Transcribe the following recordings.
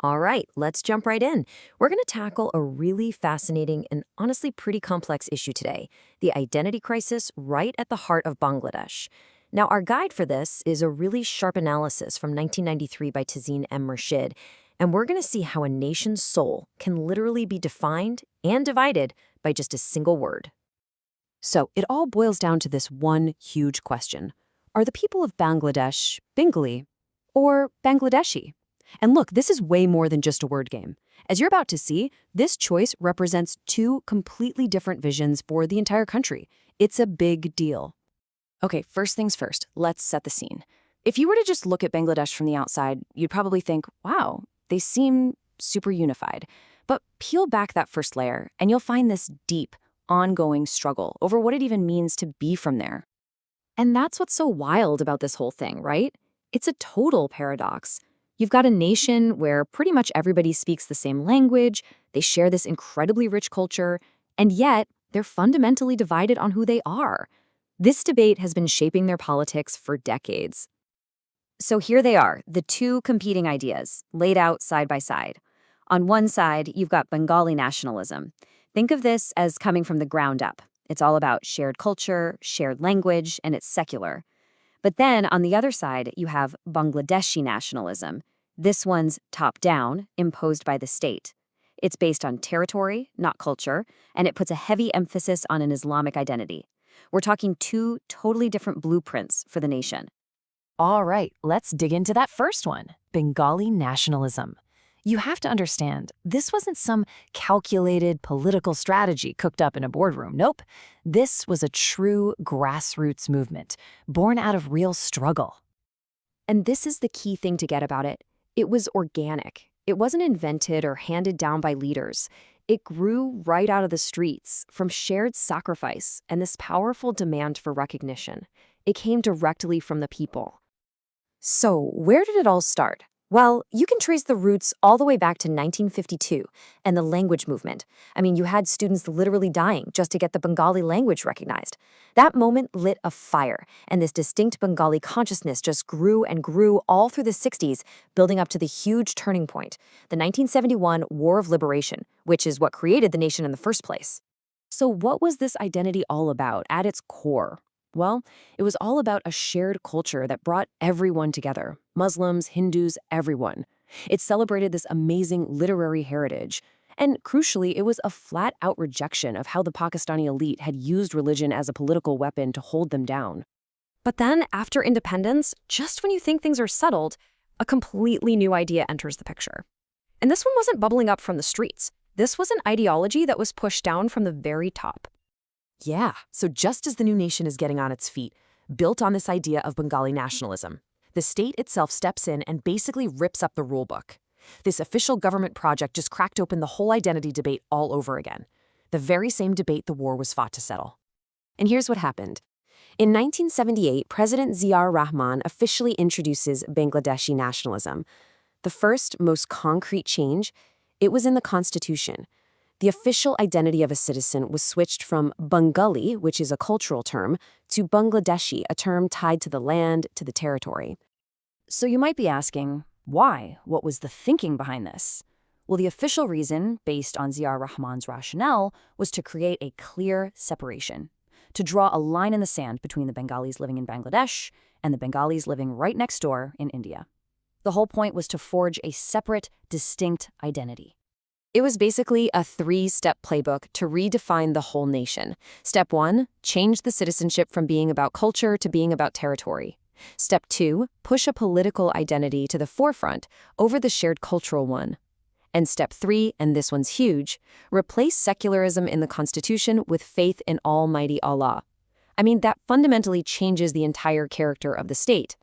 All right, let's jump right in. We're going to tackle a really fascinating and honestly pretty complex issue today, the identity crisis right at the heart of Bangladesh. Now, our guide for this is a really sharp analysis from 1993 by Tazeen M. Murshid, and we're going to see how a nation's soul can literally be defined and divided by just a single word. So, it all boils down to this one huge question. Are the people of Bangladesh Bengali or Bangladeshi? And look, this is way more than just a word game. As you're about to see, this choice represents two completely different visions for the entire country. It's a big deal. Okay, first things first, let's set the scene. If you were to just look at Bangladesh from the outside, you'd probably think, wow, they seem super unified. But peel back that first layer, and you'll find this deep, ongoing struggle over what it even means to be from there. And that's what's so wild about this whole thing, right? It's a total paradox. You've got a nation where pretty much everybody speaks the same language, they share this incredibly rich culture, and yet they're fundamentally divided on who they are. This debate has been shaping their politics for decades. So here they are, the two competing ideas, laid out side by side. On one side, you've got Bengali nationalism. Think of this as coming from the ground up. It's all about shared culture, shared language, and it's secular. But then, on the other side, you have Bangladeshi nationalism. This one's top-down, imposed by the state. It's based on territory, not culture, and it puts a heavy emphasis on an Islamic identity. We're talking two totally different blueprints for the nation. All right, let's dig into that first one, Bengali nationalism. You have to understand, this wasn't some calculated political strategy cooked up in a boardroom. Nope. This was a true grassroots movement, born out of real struggle. And this is the key thing to get about it. It was organic. It wasn't invented or handed down by leaders. It grew right out of the streets, from shared sacrifice and this powerful demand for recognition. It came directly from the people. So, where did it all start? Well, you can trace the roots all the way back to 1952 and the language movement. I mean, you had students literally dying just to get the Bengali language recognized. That moment lit a fire, and this distinct Bengali consciousness just grew and grew all through the 60s, building up to the huge turning point, the 1971 War of Liberation, which is what created the nation in the first place. So what was this identity all about at its core? Well, it was all about a shared culture that brought everyone together. Muslims, Hindus, everyone. It celebrated this amazing literary heritage. And crucially, it was a flat-out rejection of how the Pakistani elite had used religion as a political weapon to hold them down. But then, after independence, just when you think things are settled, a completely new idea enters the picture. And this one wasn't bubbling up from the streets. This was an ideology that was pushed down from the very top. Yeah, so just as the new nation is getting on its feet, built on this idea of Bengali nationalism, the state itself steps in and basically rips up the rulebook. This official government project just cracked open the whole identity debate all over again. The very same debate the war was fought to settle. And here's what happened. In 1978, President Ziaur Rahman officially introduces Bangladeshi nationalism. The first, most concrete change, it was in the constitution. The official identity of a citizen was switched from Bengali, which is a cultural term, to Bangladeshi, a term tied to the land, to the territory. So you might be asking, why? What was the thinking behind this? Well, the official reason, based on Ziaur Rahman's rationale, was to create a clear separation, to draw a line in the sand between the Bengalis living in Bangladesh and the Bengalis living right next door in India. The whole point was to forge a separate, distinct identity. It was basically a three-step playbook to redefine the whole nation. Step 1, change the citizenship from being about culture to being about territory. Step 2, push a political identity to the forefront over the shared cultural one. And step 3, and this one's huge, replace secularism in the Constitution with faith in Almighty Allah. I mean, that fundamentally changes the entire character of the state.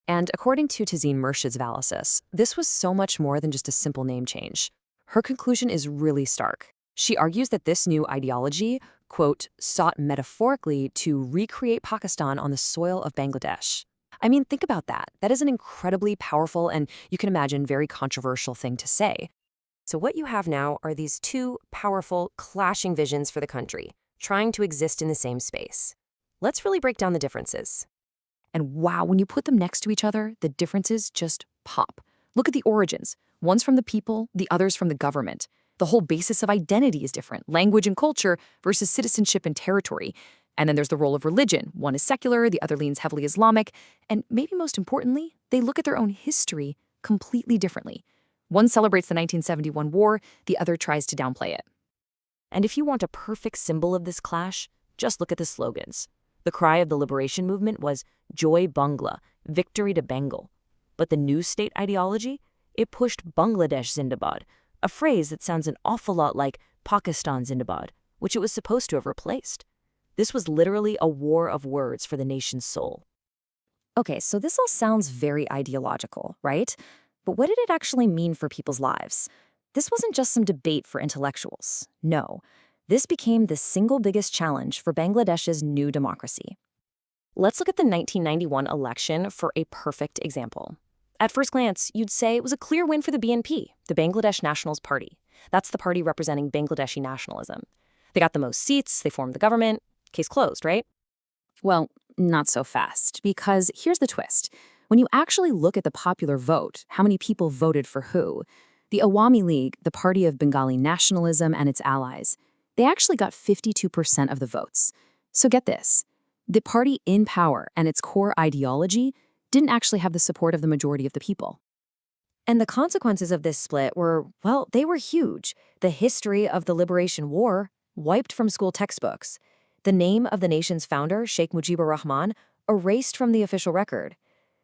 And according to Tazeen Murshid's analysis, this was so much more than just a simple name change. Her conclusion is really stark. She argues that this new ideology, quote, sought metaphorically to recreate Pakistan on the soil of Bangladesh. I mean, think about that. That is an incredibly powerful and, you can imagine, very controversial thing to say. So what you have now are these two powerful, clashing visions for the country, trying to exist in the same space. Let's really break down the differences. And wow, when you put them next to each other, the differences just pop. Look at the origins. One's from the people, the other's from the government. The whole basis of identity is different, language and culture versus citizenship and territory. And then there's the role of religion. One is secular, the other leans heavily Islamic, and maybe most importantly, they look at their own history completely differently. One celebrates the 1971 war, the other tries to downplay it. And if you want a perfect symbol of this clash, just look at the slogans. The cry of the liberation movement was Joy Bangla, victory to Bengal. But the new state ideology? It pushed Bangladesh Zindabad, a phrase that sounds an awful lot like Pakistan Zindabad, which it was supposed to have replaced. This was literally a war of words for the nation's soul. Okay, so this all sounds very ideological, right? But what did it actually mean for people's lives? This wasn't just some debate for intellectuals. No, this became the single biggest challenge for Bangladesh's new democracy. Let's look at the 1991 election for a perfect example. At first glance, you'd say it was a clear win for the BNP, the Bangladesh Nationals Party. That's the party representing Bangladeshi nationalism. They got the most seats, they formed the government. Case closed, right? Well, not so fast, because here's the twist. When you actually look at the popular vote, how many people voted for who, the Awami League, the party of Bengali nationalism and its allies, they actually got 52% of the votes. So get this. The party in power and its core ideology didn't actually have the support of the majority of the people. And the consequences of this split were, well, they were huge. The history of the Liberation War wiped from school textbooks. The name of the nation's founder, Sheikh Mujibur Rahman, erased from the official record.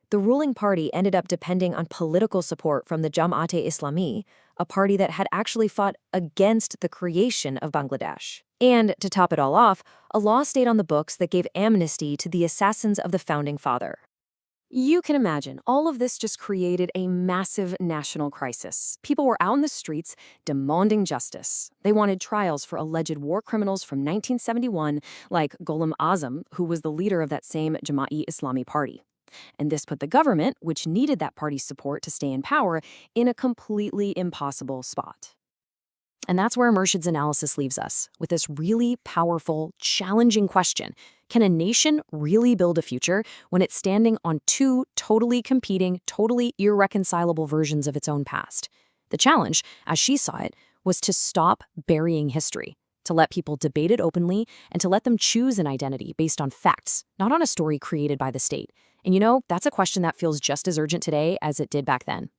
The ruling party ended up depending on political support from the Jamaat-e-Islami, a party that had actually fought against the creation of Bangladesh. And, to top it all off, a law stayed on the books that gave amnesty to the assassins of the founding father. You can imagine, all of this just created a massive national crisis. People were out in the streets demanding justice. They wanted trials for alleged war criminals from 1971, like Ghulam Azam, who was the leader of that same Jamaat-e-Islami party. And this put the government, which needed that party's support to stay in power, in a completely impossible spot. And that's where Murshid's analysis leaves us, with this really powerful, challenging question. Can a nation really build a future when it's standing on two totally competing, totally irreconcilable versions of its own past? The challenge, as she saw it, was to stop burying history, to let people debate it openly, and to let them choose an identity based on facts, not on a story created by the state. And you know, that's a question that feels just as urgent today as it did back then.